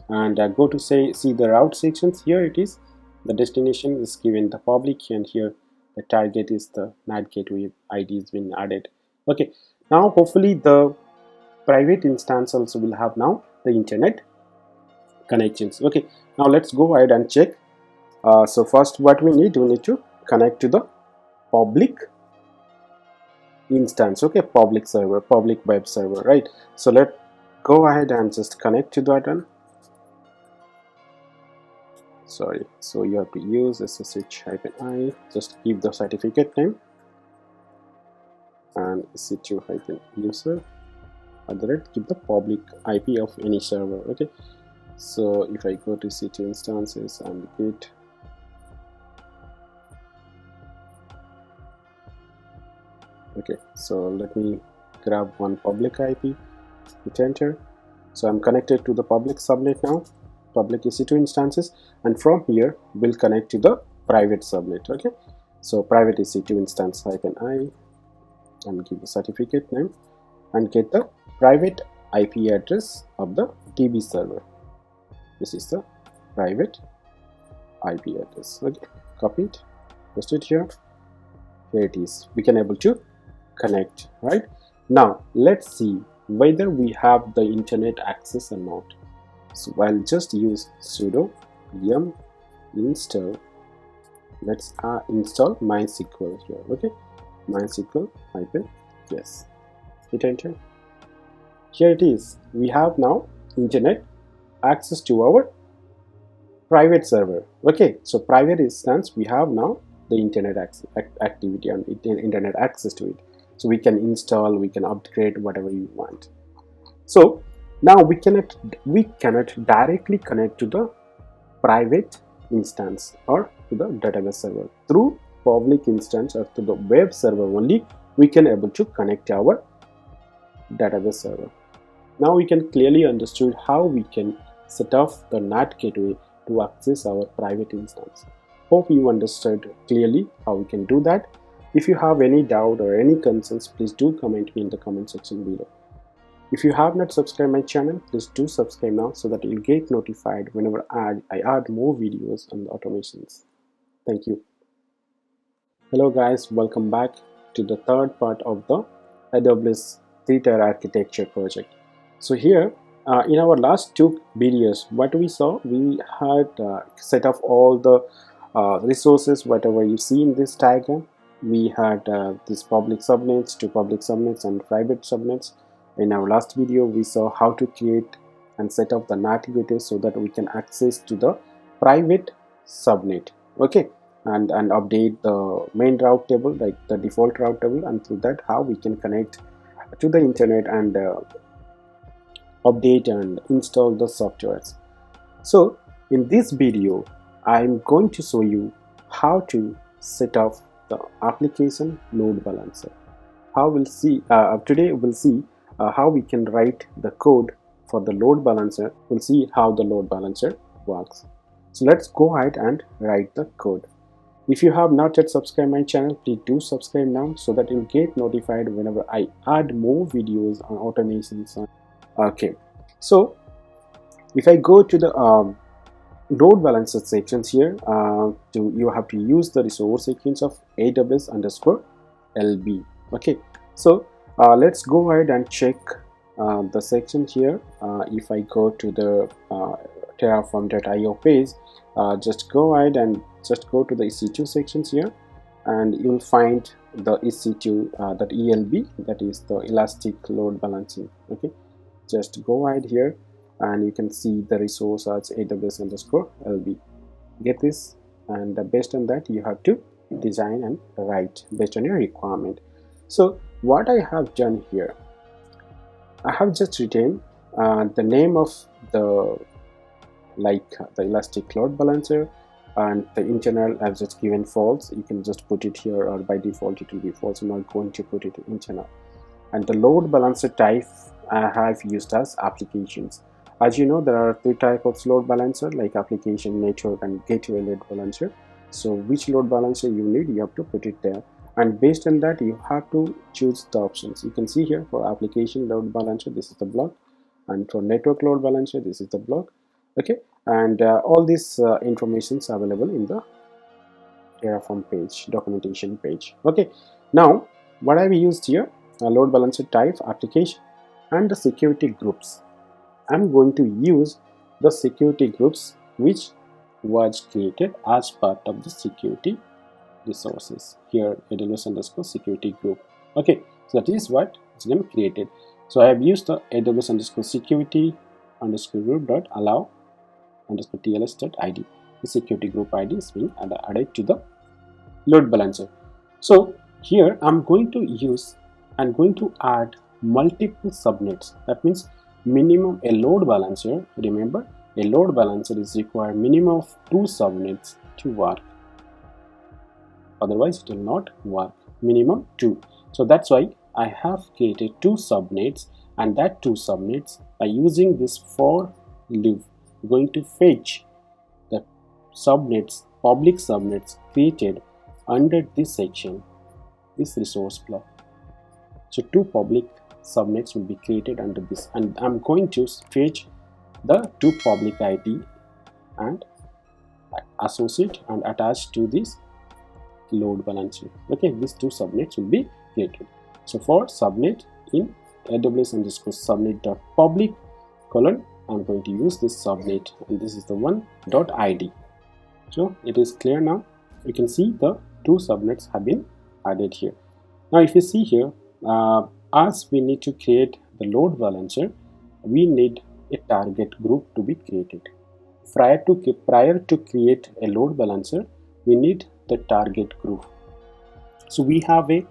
and go to see the route sections, here it is, the destination is given the public, and here the target is the NAT gateway ID has been added. Okay, now hopefully the private instance also will have now the internet connections. Okay, now let's go ahead and check. So first what we need to connect to the public instance. Okay, public server, public web server, right? So let's go ahead and just connect to that one. Sorry, so you have to use ssh-i, just give the certificate name and EC2-user give the public IP of any server. Okay, so if I go to EC2 instances and git, okay, so let me grab one public IP, hit enter. So I'm connected to the public subnet now, public EC2 instances, and from here we'll connect to the private subnet. Okay, so private EC2 instance -i, and give the certificate name and get the private IP address of the DB server. This is the private IP address. Okay, copy it, paste it here. Here it is. We can able to connect, right? Now let's see whether we have the internet access or not. So I'll just use sudo yum install. Let's install MySQL here. Okay, MySQL yes. Hit enter. Here it is. We have now internet access to our private server. Okay, so private instance, we have now the internet activity and internet access to it. So we can install, we can upgrade whatever you want. So now we cannot directly connect to the private instance or to the database server. Through public instance or to the web server only we can able to connect our database server. Now we can clearly understood how we can set off the NAT gateway to access our private instance. Hope you understood clearly how we can do that. If you have any doubt or any concerns, please do comment me in the comment section below. If you have not subscribed my channel, please do subscribe now so that you'll get notified whenever I add more videos on the automations. Thank you. Hello guys, welcome back to the third part of the AWS 3-tier architecture project. So here in our last two videos, what we saw, we had set up all the resources, whatever you see in this diagram. We had these public subnets, two public subnets and private subnets. In our last video, we saw how to create and set up the NAT gateway so that we can access to the private subnet. Okay, and update the main route table, like the default route table, and through that how we can connect to the internet and update and install the softwares. So in this video, I'm going to show you how to set up the application load balancer. Today we'll see how we can write the code for the load balancer. We'll see how the load balancer works. So let's go ahead and write the code. If you have not yet subscribed my channel, please do subscribe now so that you'll get notified whenever I add more videos on automations. Okay, so if I go to the load balancer sections here, you have to use the resource sequence of AWS_LB. Okay, so let's go ahead and check the section here. If I go to the Terraform.io page, just go ahead and just go to the EC2 sections here, and you will find the EC2.ELB, that is the elastic load balancing. Okay, just go ahead here and you can see the resource as AWS_LB. Get this, and based on that you have to design and write based on your requirement. So what I have done here, I have just written the name of the elastic load balancer, and the internal I've just given false. You can just put it here, or by default it will be false. I'm not going to put it internal. And the load balancer type I have used as applications. As you know, there are three types of load balancer, like application, network, and gateway load balancer. So which load balancer you need, you have to put it there, and based on that you have to choose the options. You can see here for application load balancer, this is the block, and for network load balancer, this is the block. Okay, and all these informations are available in the Terraform page, documentation page. Okay, now what I've used here, load balancer type, application, and the security groups. I'm going to use the security groups which was created as part of the security resources here, AWS_security group. Okay, so that is what is going to be created. So I have used the AWS_security_group.allow_tls.id. the security group ID is being added to the load balancer. So here I'm going to add multiple subnets. That means minimum a load balancer. Remember, a load balancer is required minimum of 2 subnets to work. Otherwise it will not work. Minimum 2. So that's why I have created 2 subnets, and that 2 subnets, by using this for loop, going to fetch the subnets, public subnets created under this section, this resource block. So 2 public subnets will be created under this, and I'm going to fetch the 2 public ID and associate and attach to this load balancer. Okay, these two subnets will be created. So for subnet in AWS underscore subnet dot public colon, I'm going to use this subnet, and this is the one dot id. So it is clear now. You can see the two subnets have been added here. Now if you see here, as we need to create the load balancer, we need a target group to be created. Prior to create a load balancer, we need the target group. So we have a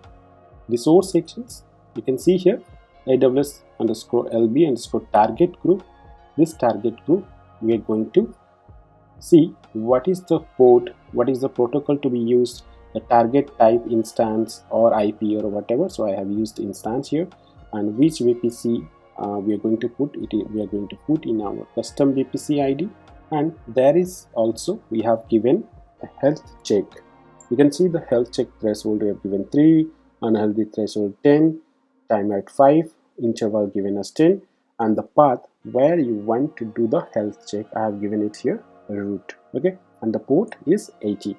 resource sections. You can see here AWS underscore LB underscore target group. This target group, we are going to see what is the port, what is the protocol to be used, the target type, instance or IP or whatever. So I have used instance here, and which VPC we are going to put it. We are going to put in our custom VPC ID, and there is also we have given a health check. You can see the health check threshold we have given 3, unhealthy threshold 10, time at 5, interval given as 10, and the path where you want to do the health check, I have given it here root. Okay, and the port is 80.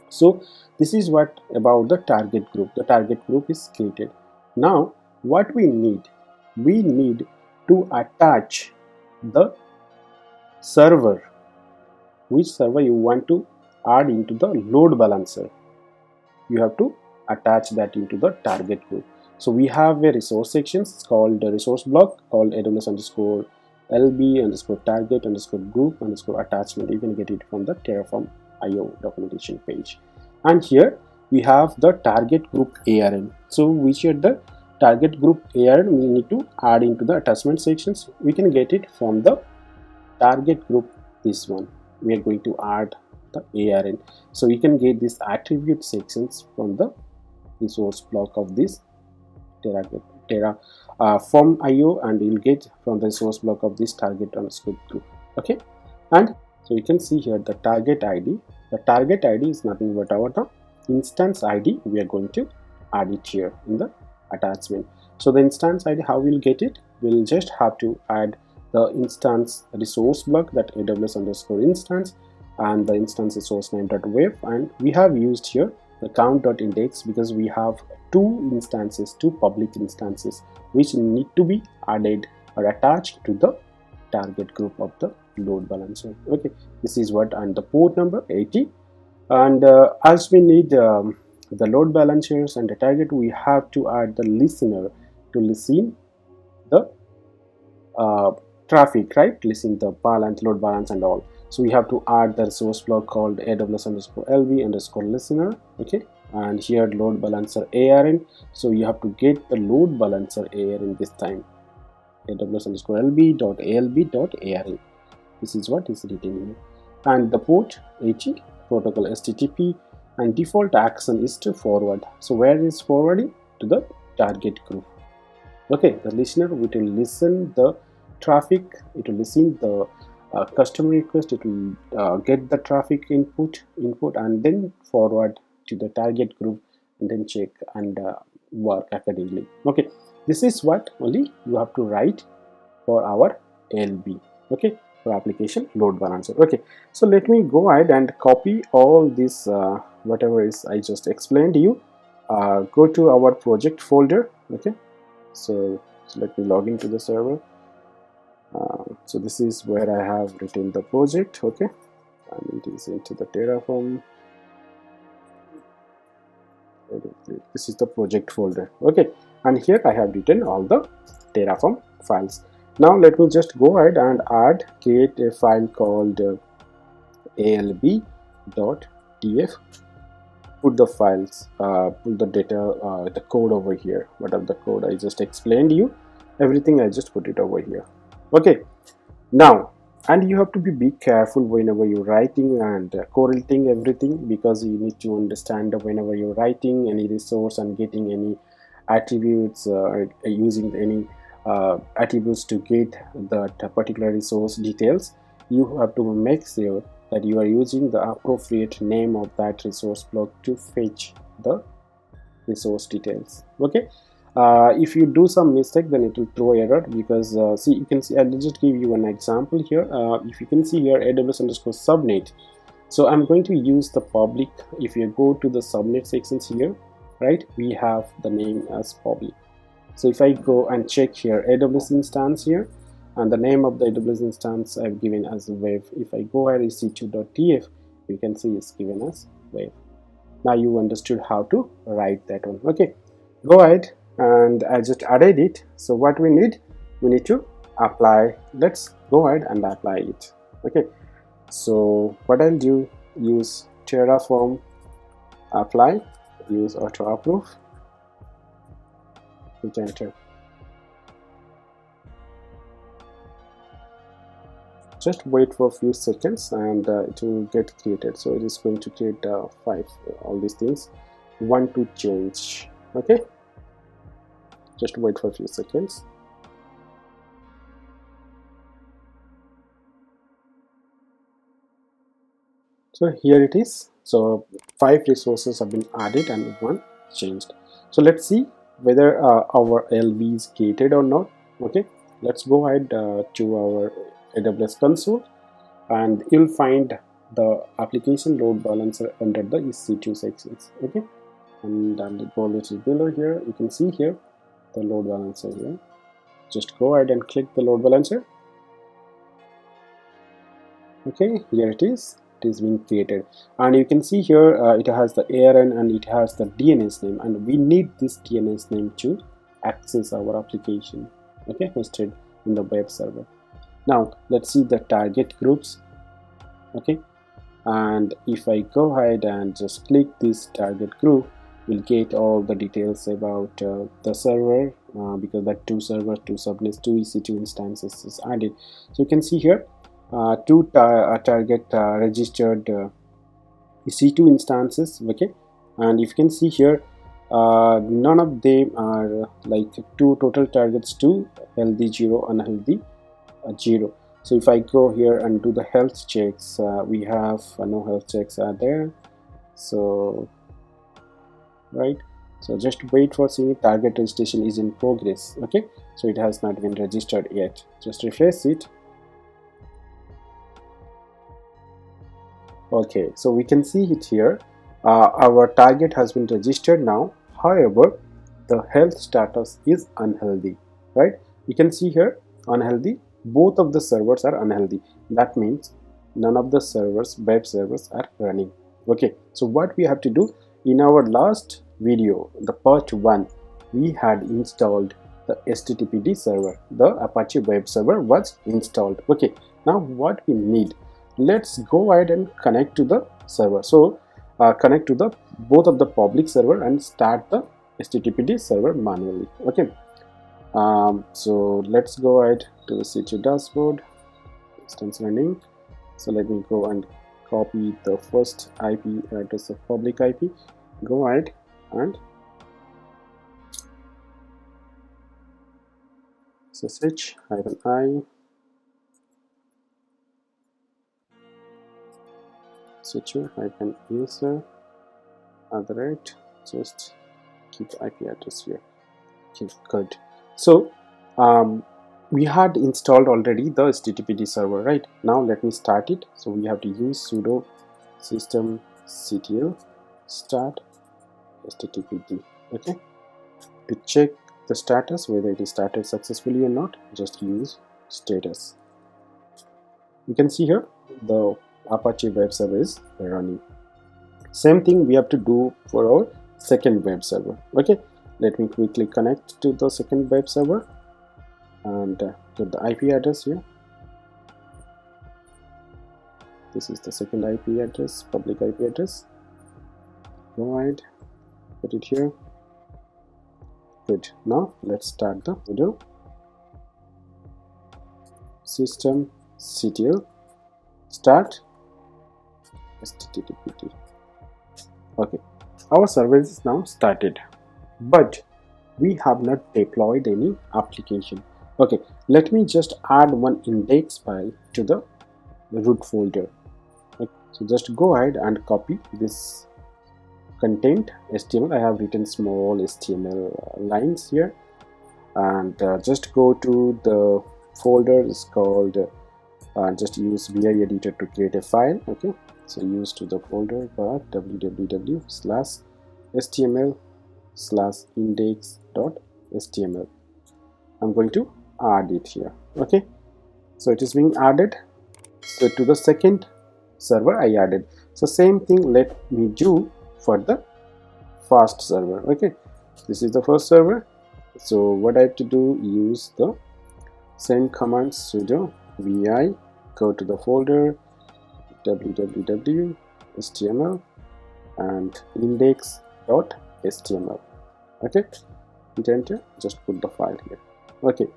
So this is what about the target group. The target group is created. Now what we need to attach the server, which server you want to add into the load balancer. You have to attach that into the target group. So we have a resource sections called the resource block called AWS underscore LB underscore target underscore group underscore attachment. You can get it from the Terraform IO documentation page. And here we have the target group ARN. So which are the target group ARN we need to add into the attachment sections. We can get it from the target group, this one. We are going to add the ARN. So we can get these attribute sections from the resource block of this Terraform IO, and you'll get from the resource block of this target underscore group. Okay, and so you can see here the target ID. The target ID is nothing but our the instance ID. We are going to add it here in the attachment. So the instance ID, how we'll get it? We'll just have to add the instance resource block, that AWS underscore instance, and the instance resource name.web, and we have used here the count.index because we have two public instances which need to be added or attached to the target group of the load balancer. Okay, this is what, and the port number 80. And as we need the load balancers and the target, we have to add the listener to listen the traffic, right? Listen the balance, load balance and all. So we have to add the resource block called AWS underscore LB underscore listener. Okay, and here load balancer ARN. So you have to get the load balancer ARN this time, AWS underscore LB dot ALB dot ARN. This is what is written here. And the port 80, protocol HTTP, and default action is to forward. So where is forwarding? To the target group. Okay, the listener, it will listen the traffic, it will listen the customer request, it will get the traffic input and then forward to the target group and then check and work accordingly. Okay, this is what only you have to write for our LB. Okay, for application load balancer. Okay, so let me go ahead and copy all this whatever is I just explained to you. Go to our project folder. Okay, so let me log into the server. So this is where I have written the project. Okay, and it is into the Terraform. This is the project folder. Okay, and here I have written all the Terraform files. Now let me just go ahead and create a file called alb.tf. Put the files, put the data, the code over here. Whatever the code I just explained you, everything I just put it over here. Okay, now, and you have to be careful whenever you're writing and correlating everything, because you need to understand whenever you're writing any resource and getting any attributes, using any attributes to get that particular resource details, you have to make sure that you are using the appropriate name of that resource block to fetch the resource details. Okay, If you do some mistake, then it will throw error, because see, you can see, I'll just give you an example here. If you can see here, AWS underscore subnet. So I'm going to use the public. If you go to the subnet sections here, right, we have the name as public. So if I go and check here, AWS instance here, and the name of the AWS instance I've given as web. If I go ahead ec2.tf, you can see it's given as web. Now you understood how to write that one. Okay, go ahead, and I just added it. So what we need to apply. Let's go ahead and apply it. Okay, so what I'll do, use Terraform apply, use auto approve, hit enter. Just wait for a few seconds and it will get created. So it is going to create 5 all these things, 1 to change. Okay, just wait for a few seconds. So here it is. So 5 resources have been added and 1 changed. So let's see whether our LV is gated or not. Okay, let's go ahead to our AWS console, and you'll find the application load balancer under the EC2 sections. Okay, and I'll go a little below here. You can see here the load balancer here. Just go ahead and click the load balancer. Okay, here it is. It is being created, and you can see here it has the ARN and it has the DNS name, and we need this DNS name to access our application, okay, hosted in the web server. Now let's see the target groups. Okay, and if I go ahead and just click this target group, we'll get all the details about the server, because that 2 servers, 2 subnets, 2 EC2 instances is added. So you can see here 2 target registered EC2 instances. Okay, and if you can see here, none of them are like 2 total targets, 2 healthy 0, unhealthy 0. So if I go here and do the health checks, we have no health checks are there. So right, so just wait for seeing target registration is in progress. Okay, so it has not been registered yet. Just refresh it. Okay, so we can see it here. Our target has been registered now. However, the health status is unhealthy, right? You can see here unhealthy. Both of the servers are unhealthy. That means none of the servers, web servers, are running. Okay, so what we have to do, in our last video, the part 1, we had installed the HTTPD server. The Apache Webserver was installed. Okay, now what we need, let's go ahead and connect to the server. So connect to the both of the public server and start the HTTPD server manually. Okay, so let's go ahead to the EC2 dashboard, instance running. So let me go and copy the first IP address of public IP. Go ahead and ssh-i situ-user @ just keep the IP address here. Okay, good. So we had installed already the HTTPD server, right? Now let me start it. So we have to use sudo systemctl start HTTPD. Okay, to check the status, whether it is started successfully or not, just use status. You can see here the Apache Webserver is running. Same thing we have to do for our second web server. Okay, let me quickly connect to the second web server and get the IP address here. This is the second IP address, public IP address. Go ahead, put it here. Good. Now let's start the video. Systemctl start HTTPD. Okay, our server is now started, but we have not deployed any application. Okay, let me just add one index file to the root folder. Okay, so just go ahead and copy this content HTML. I have written small HTML lines here, and just go to the folder. It's called just use vi editor to create a file. Okay, so use to the folder but www/html/index.html. I'm going to add it here. Okay, so it is being added. So to the second server I added. So same thing let me do for the first server. Okay, this is the first server. So what I have to do, use the same command sudo vi, go to the folder www.html and index.html. okay, hit enter, just put the file here. Okay,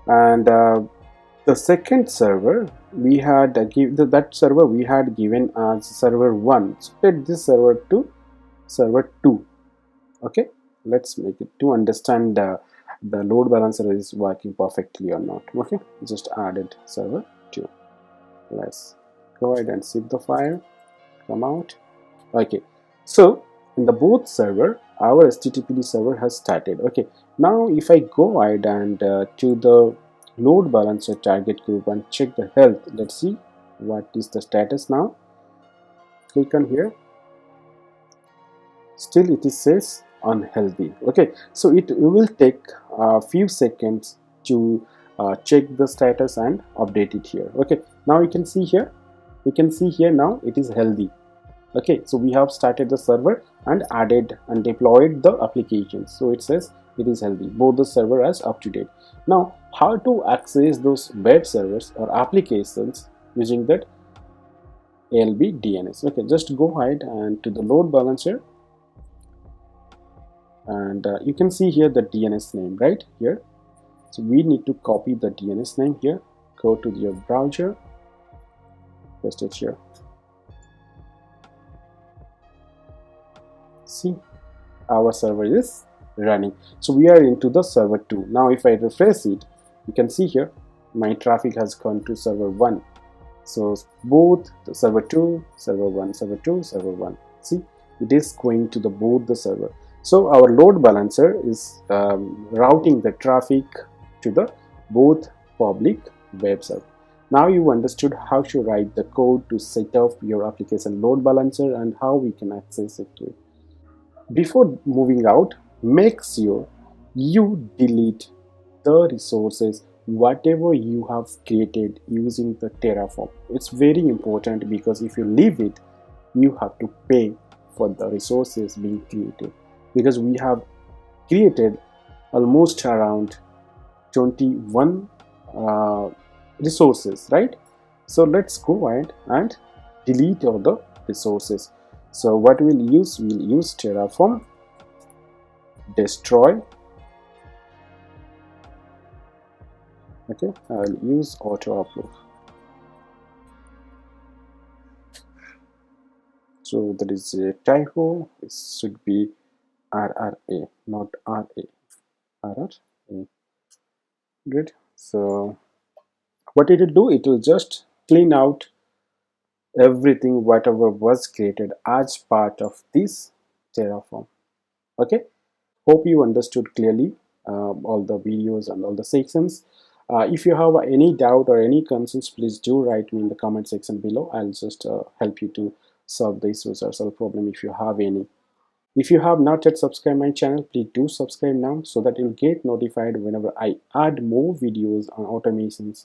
and the second server we had that server we had given as server 1. So let this server to server 2. Okay, let's make it to understand the load balancer is working perfectly or not. Okay, just added server 2. Let's go ahead and zip the file, come out. Okay, so in the both server our HTTPD server has started. Okay, now if I go ahead and to the load balancer target group and check the health, let's see what is the status now. Click on here, still it is says unhealthy. Okay, so it will take a few seconds to check the status and update it here. Okay, now you can see here, now it is healthy. Okay, so we have started the server and added and deployed the application, so it says it is healthy. Both the server is up to date. Now how to access those web servers or applications using that ALB DNS? Okay, just go ahead and to the load balancer, and you can see here the DNS name right here. So we need to copy the DNS name here. Go to your browser, paste it here. See, our server is running. So we are into the server 2. Now if I refresh it, you can see here my traffic has gone to server 1. So both the server 2, server 1, server 2, server 1. See, it is going to the both the server. So our load balancer is routing the traffic to the both public web server. Now you understood how to write the code to set up your application load balancer and how we can access it to it. Before moving out, make sure you delete the resources whatever you have created using the Terraform. It's very important because if you leave it, you have to pay for the resources being created, because we have created almost around 21 resources, right? So let's go ahead and delete all the resources. So what we'll use Terraform destroy. Okay, I'll use auto upload. So that is a typo. It should be RRA, not RA. RRA. Good. So what it will do, it will just clean out everything whatever was created as part of this Terraform. Okay, hope you understood clearly all the videos and all the sections. If you have any doubt or any concerns, please do write me in the comment section below. I'll just help you to solve the issues or solve problem if you have any. If you have not yet subscribed my channel, please do subscribe now so that you'll get notified whenever I add more videos on automations